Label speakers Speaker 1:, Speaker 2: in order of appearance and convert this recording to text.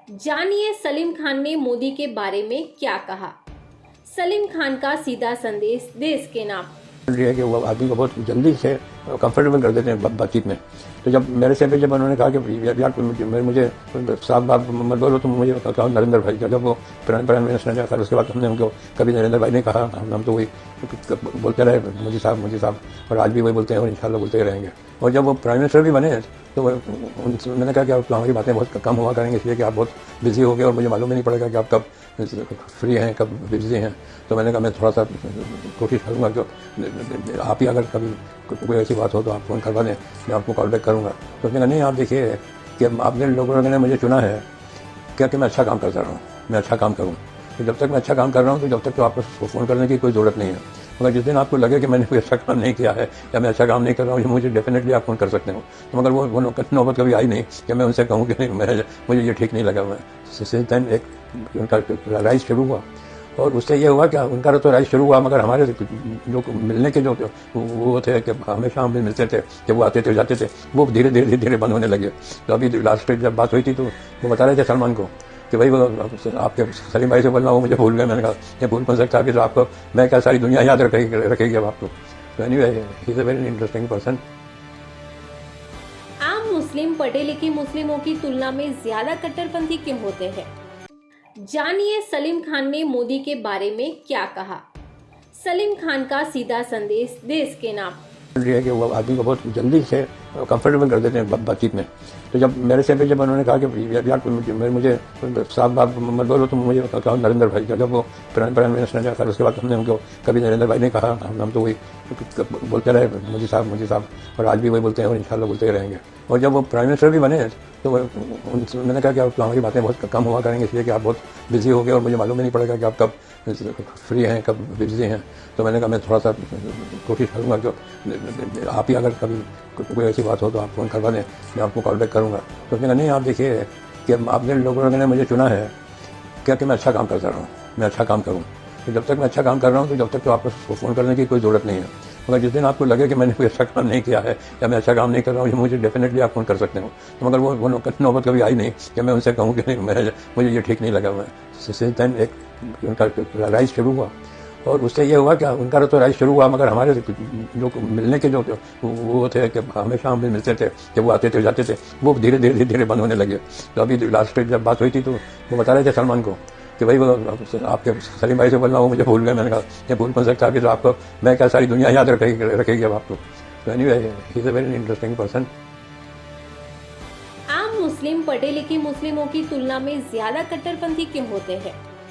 Speaker 1: जानिए सलीम खान ने मोदी के बारे में क्या कहा। सलीम खान का सीधा संदेश देश के नाम।
Speaker 2: है कि वो आदमी को बहुत जल्दी से कंफर्टेबल कर देते हैं बातचीत में। तो जब मेरे से भी जब उन्होंने कहा कि यार मुझे साफ बात मत बोलो, तुम मुझे कहा नरेंद्र भाई का, जब वो प्राइम मिनिस्टर ने कहा उसके बाद हमने उनको कभी नरेंद्र भाई नहीं कहा। हम तो वही बोलते रहे मोदी साहब, और आज भी वही बोलते हैं और इंशाल्लाह बोलते ही रहेंगे। और जब वो प्राइम मिनिस्टर भी बने तो मैंने कहा कि आप हमारी बातें बहुत कम हुआ करेंगे, इसलिए कि आप बहुत बिजी हो गए और मुझे मालूम ही नहीं पड़ेगा कि आप कब फ्री हैं कब बिजी हैं। तो मैंने कहा मैं थोड़ा सा कोशिश करूँगा कि आप ही अगर कभी कोई ऐसी बात हो तो आप फ़ोन करवा दें, मैं आपको कॉल बैक करूँगा। तो उसने कहा नहीं, आप देखिए कि आपने लोगों ने मुझे चुना है क्या कि मैं अच्छा काम करता रहूँ, मैं अच्छा काम करूँ। तो जब तक मैं अच्छा काम कर रहा हूँ तो जब तक तो आपको फ़ोन करने की कोई ज़रूरत नहीं है। मगर जिस दिन आपको लगे कि मैंने कोई अच्छा काम नहीं किया है या मैं अच्छा काम नहीं कर रहा हूँ, मुझे डेफिनेटली आप फ़ोन कर सकते हो। तो मगर वो नौबत कभी आई नहीं कि मैं उनसे कहूँ कि नहीं मुझे ये ठीक नहीं लगा। मैं दैन एक उनका राइज शुरू हुआ और उससे ये हुआ कि उनका तो राइज शुरू हुआ, मगर हमारे जो मिलने के जो वो थे कि हमेशा हम मिलते थे, जब वो आते थे जाते थे, वो धीरे धीरे धीरे बंद होने लगे। तो अभी लास्ट जब बात हुई थी तो वो बता रहे थे सलमान को कि भाई वो आपके सलीम भाई से बोलना वो मुझे भूल गए। मैंने कहा ये भूल कौन सकता, अभी तो आपको मैं क्या सारी दुनिया याद रखेगी अब आपको। तो anyway he is a very interesting person.
Speaker 1: आम मुस्लिम पढ़े लिखे मुस्लिमों की तुलना में ज्यादा कट्टरपंथी क्यों होते हैं? जानिए सलीम खान ने मोदी के बारे में क्या कहा। सलीम खान का सीधा संदेश देश के नाम।
Speaker 2: है कि वो आदमी को बहुत जल्दी से कंफर्टेबल कर देते हैं बातचीत में। तो जब मेरे से भी जब उन्होंने कहा कि यार मुझे साफ बात मत बोलो, तुम मुझे कहा नरेंद्र भाई का, जब वो प्राइम मिनिस्टर ने कहा उसके बाद हमने उनको कभी नरेंद्र भाई नहीं कहा। हम तो वही बोलते रहे मोदी साहब, और आज भी वही बोलते हैं और इंशाल्लाह बोलते ही रहेंगे। और जब वो प्राइम मिनिस्टर भी बने तो मैंने कहा कि आप हमारी बातें बहुत कम हुआ करेंगे, इसलिए कि आप बहुत बिजी हो गए और मुझे मालूम ही नहीं पड़ेगा कि आप कब फ्री हैं कब बिजी हैं। तो मैंने कहा मैं थोड़ा सा कोशिश करूँगा कि आप ही अगर कभी कोई ऐसी बात हो तो आप फ़ोन करवा दें, मैं आपको कॉल बैक करूँगा। तो उसने कहा नहीं, आप देखिए कि आपने लोगों ने मुझे चुना है क्या कि मैं अच्छा काम करता रहूँ, मैं अच्छा काम करूँ। तो जब तक मैं अच्छा काम कर रहा हूँ तो जब तक तो आपको फ़ोन करने की कोई ज़रूरत नहीं है। मगर जिस दिन आपको लगे कि मैंने कोई अच्छा काम नहीं किया है या मैं अच्छा काम नहीं कर रहा हूँ, मुझे डेफिनेटली आप फ़ोन कर सकते हो। तो मगर वो नौबत कभी आई नहीं कि मैं उनसे कहूँ कि नहीं मुझे ये ठीक नहीं लगा। मैं दैन एक उनका राइज शुरू हुआ और उससे ये हुआ कि उनका तो राइज शुरू हुआ, मगर हमारे जो मिलने के जो वो थे कि हमेशा हम मिलते थे, जब वो आते थे जाते थे, वो धीरे धीरे धीरे बंद होने लगे। तो अभी लास्ट जब बात हुई थी तो वो बता रहे थे सलमान को कि भाई वो आपके सलीम भाई से बोलना वो मुझे भूल गए। मैंने कहा ये भूल कौन सकता, अभी तो आपको मैं क्या सारी दुनिया याद रखेगी अब आपको। तो anyway he is a very interesting person.
Speaker 1: आम मुस्लिम पढ़े लिखे मुस्लिमों की तुलना में ज्यादा कट्टरपंथी क्यों होते हैं?